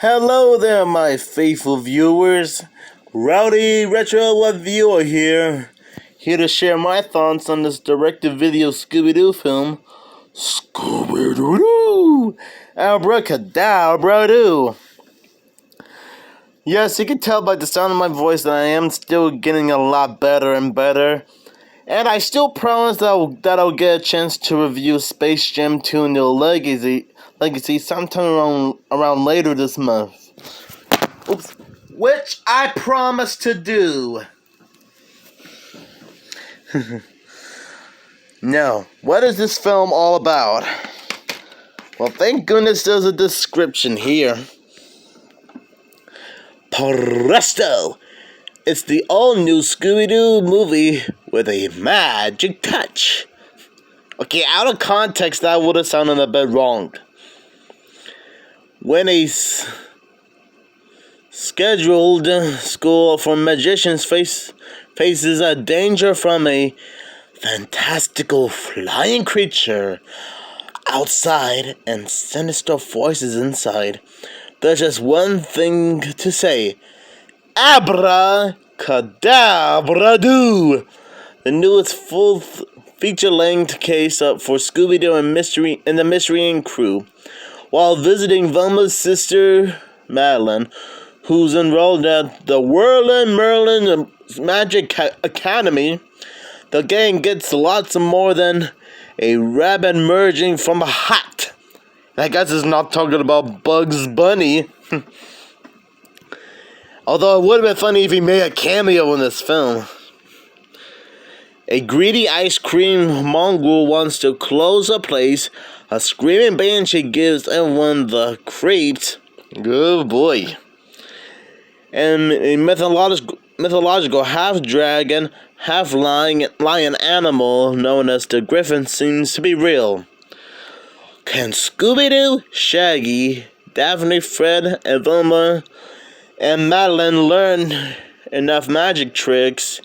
Hello there, my faithful viewers. Rowdy Retro Reviewer here to share my thoughts on this direct-to-video Scooby-Doo film, Scooby-Doo, Abracadabra-Doo. Yes, you can tell by the sound of my voice that I am still getting a lot better and better. And I still promise that I'll get a chance to review Space Jam 2 New Legacy sometime around later this month. Oops. Which I promise to do. Now, what is this film all about? Well, thank goodness there's a description here. Presto! It's the all-new Scooby-Doo movie with a magic touch. Okay, out of context, that would have sounded a bit wrong. When a scheduled school for magicians faces a danger from a fantastical flying creature outside and sinister forces inside, there's just one thing to say. Abracadabra-Doo! The newest full feature-length case up for Scooby-Doo and the Mystery Inc. crew. While visiting Velma's sister, Madeline, who's enrolled at the Merlin Magic Academy, the gang gets lots more than a rabbit emerging from a hat. I guess it's not talking about Bugs Bunny. Although it would have been funny if he made a cameo in this film. A greedy ice cream mongrel wants to close a place. A screaming banshee gives everyone the creeps. Good boy. And a mythological half-dragon, half-lion animal known as the Griffin seems to be real. Can Scooby-Doo, Shaggy, Daphne, Fred, and Velma and Madeline learn enough magic tricks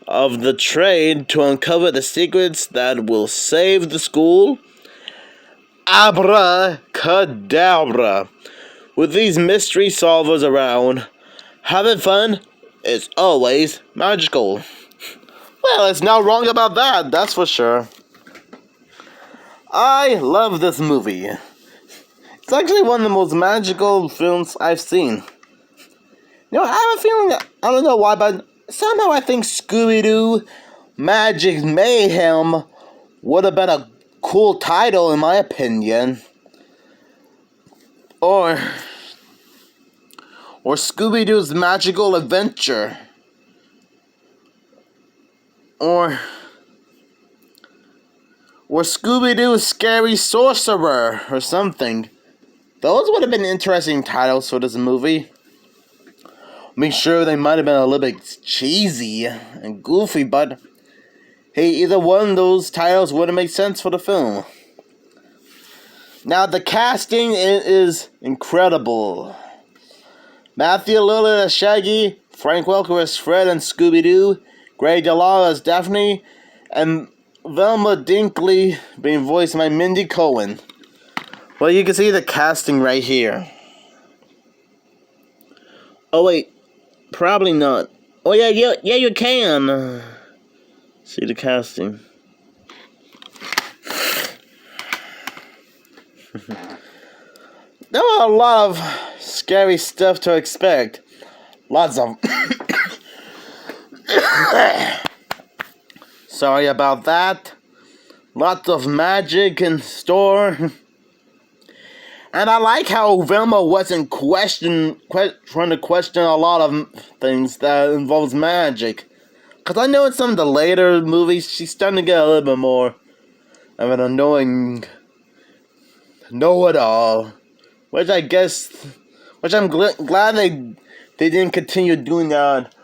of the trade to uncover the secrets that will save the school? Abracadabra! With these mystery solvers around, having fun is always magical. Well, it's not wrong about that, that's for sure. I love this movie. It's actually one of the most magical films I've seen. You know, I have a feeling, I don't know why, but somehow I think Scooby-Doo Magic Mayhem would have been a cool title in my opinion. Or Scooby-Doo's Magical Adventure. Or Scooby-Doo's Scary Sorcerer or something. Those would have been interesting titles for this movie. I mean, sure, they might have been a little bit cheesy and goofy, but hey, either one of those titles wouldn't make sense for the film. Now, the casting is incredible. Matthew Lillard as Shaggy, Frank Welker as Fred and Scooby-Doo, Greg DeLisle as Daphne, and Velma Dinkley being voiced by Mindy Cohen. Well, you can see the casting right here. Oh, wait. Probably not. Oh, yeah, you can. See the casting. There are a lot of scary stuff to expect. Lots of... Sorry about that. Lots of magic in store. And I like how Velma wasn't trying to question a lot of things that involves magic. Because I know in some of the later movies, she's starting to get a little bit more of an annoying know-it-all. Which I'm glad they didn't continue doing that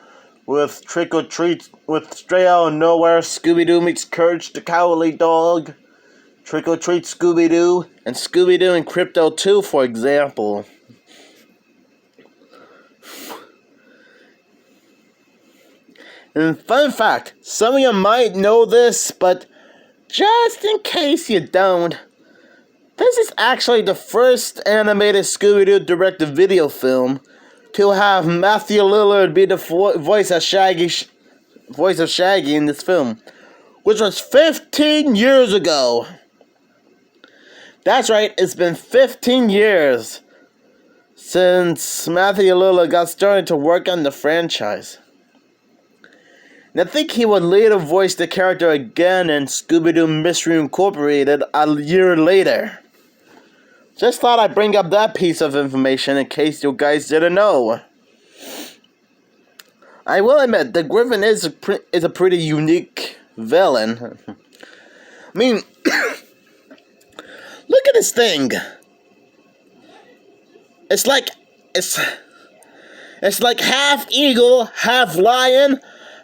with Trick or Treat, with Stray Out of Nowhere, Scooby-Doo meets Courage the Cowardly Dog, Trick or Treat Scooby-Doo, and Scooby-Doo and Crypto 2, for example. And fun fact, some of you might know this, but just in case you don't, This is actually the first animated Scooby-Doo direct-to-video film to have Matthew Lillard be the voice of Shaggy in this film, which was 15 years ago. That's right, it's been 15 years since Matthew Lillard got started to work on the franchise. And I think he would later voice the character again in Scooby-Doo Mystery Incorporated a year later. Just thought I'd bring up that piece of information in case you guys didn't know. I will admit, the Griffin is a pretty unique villain. I mean, look at this thing. It's like half eagle, half lion,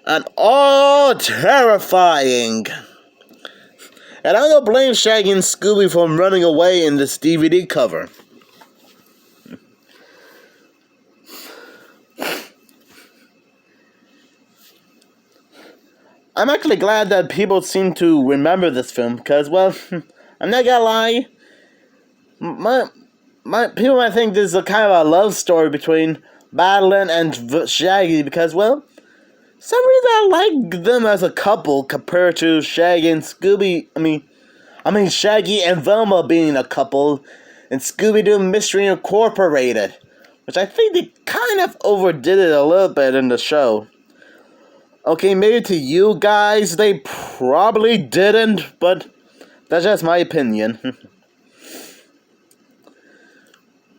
and all terrifying. And I don't blame Shaggy and Scooby for running away in this DVD cover. I'm actually glad that people seem to remember this film, because, well, I'm not gonna lie, people might think this is a kind of a love story between Madeline and Shaggy, because, well, some reason I like them as a couple compared to Shaggy and Scooby. I mean Shaggy and Velma being a couple in Scooby-Doo Mystery Incorporated, which I think they kind of overdid it a little bit in the show. Okay, maybe to you guys they probably didn't, but that's just my opinion.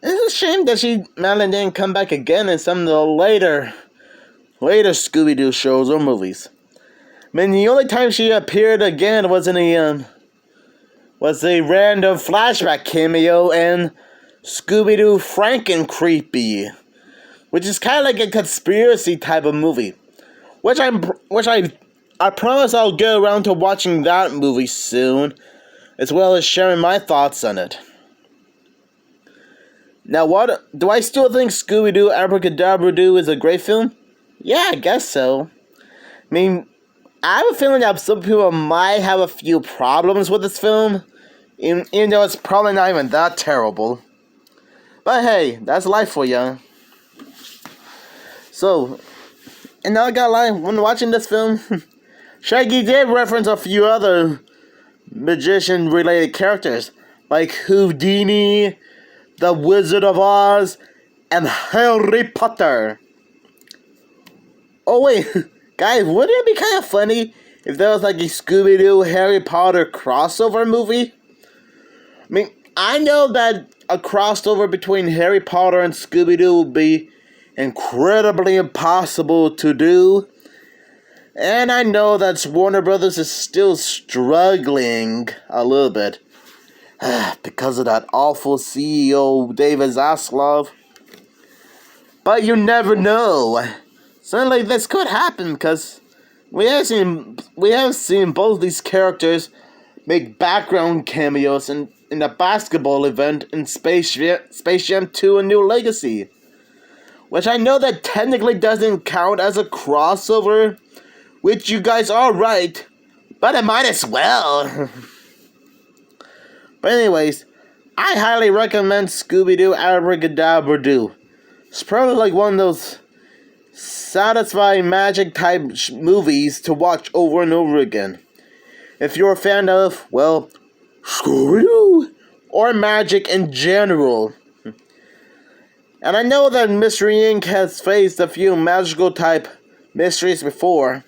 It's a shame that Madeline didn't come back again in some of the later Scooby-Doo shows or movies. I mean, the only time she appeared again was in a random flashback cameo in Scooby-Doo Franken-Creepy, which is kind of like a conspiracy type of movie, which I promise I'll get around to watching that movie soon, as well as sharing my thoughts on it. Now, what do I still think Scooby-Doo Abracadabra-Doo is a great film? Yeah, I guess so. I mean, I have a feeling that some people might have a few problems with this film, even though it's probably not even that terrible. But hey, that's life for you. So, and now I gotta lie, when watching this film, Shaggy did reference a few other magician-related characters, like Houdini, the Wizard of Oz, and Harry Potter. Oh wait, guys, wouldn't it be kind of funny if there was like a Scooby-Doo Harry Potter crossover movie? I mean, I know that a crossover between Harry Potter and Scooby-Doo would be incredibly impossible to do. And I know that Warner Brothers is still struggling a little bit because of that awful CEO, David Zaslav. But you never know. Suddenly this could happen because we have seen both these characters make background cameos in the basketball event in Space Jam 2: A New Legacy, which I know that technically doesn't count as a crossover, which you guys are right, but it might as well. But anyways, I highly recommend Scooby-Doo Abracadabra-Doo. It's probably like one of those satisfying magic type movies to watch over and over again. If you're a fan of, well, Scooby-Doo or magic in general. And I know that Mystery Inc. has faced a few magical type mysteries before,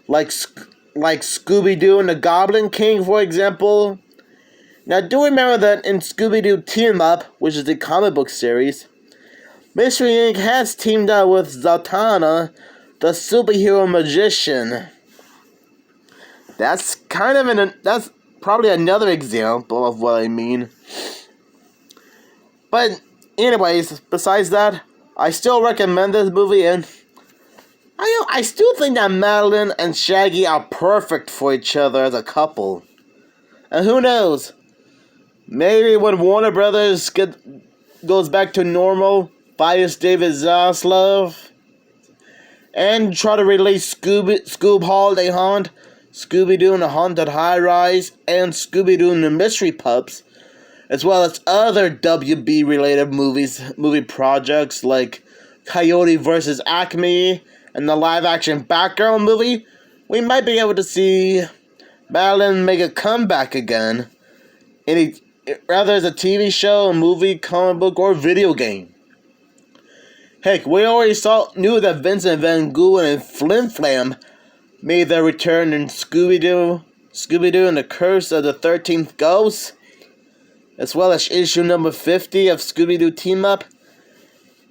like Scooby-Doo and the Goblin King, for example. Now, do remember that in Scooby-Doo Team Up, which is the comic book series, Mystery Inc. has teamed up with Zatanna, the superhero magician. That's that's probably another example of what I mean. But anyways, besides that, I still recommend this movie, and I still think that Madeline and Shaggy are perfect for each other as a couple. And who knows? Maybe when Warner Brothers goes back to normal, fires David Zaslav, and try to release Scoob Holiday Haunt, Scooby-Doo in the Haunted High Rise, and Scooby-Doo and the Mystery Pups, as well as other WB related movie projects like Coyote vs. Acme and the live action Batgirl movie, we might be able to see Madeline make a comeback again, rather as a TV show, a movie, comic book, or video game. Heck, we already knew that Vincent Van Gogh and Flim Flam made their return in Scooby-Doo and the Curse of the 13th Ghost, as well as issue number 50 of Scooby-Doo Team Up.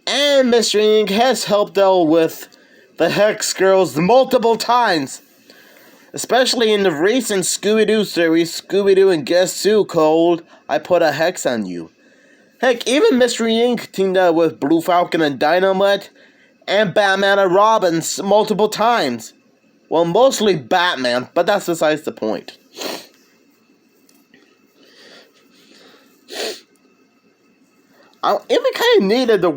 And Mystery Inc. has helped out with the Hex Girls multiple times, especially in the recent Scooby-Doo series, Scooby-Doo and Guess Who, called I Put a Hex on You. Heck, even Mystery Inc. teamed up with Blue Falcon and Dynamite and Batman and Robin multiple times. Well, mostly Batman, but that's besides the point. If we kind of needed the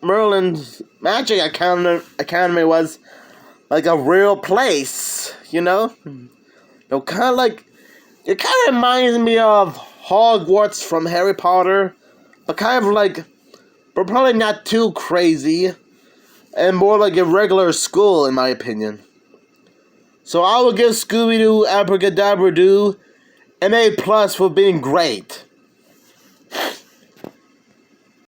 Merlin's Magic Academy was like a real place, you know? It kind of reminds me of Hogwarts from Harry Potter, but but probably not too crazy, and more like a regular school, in my opinion. So I will give Scooby-Doo Abracadabra-Doo an A+ for being great.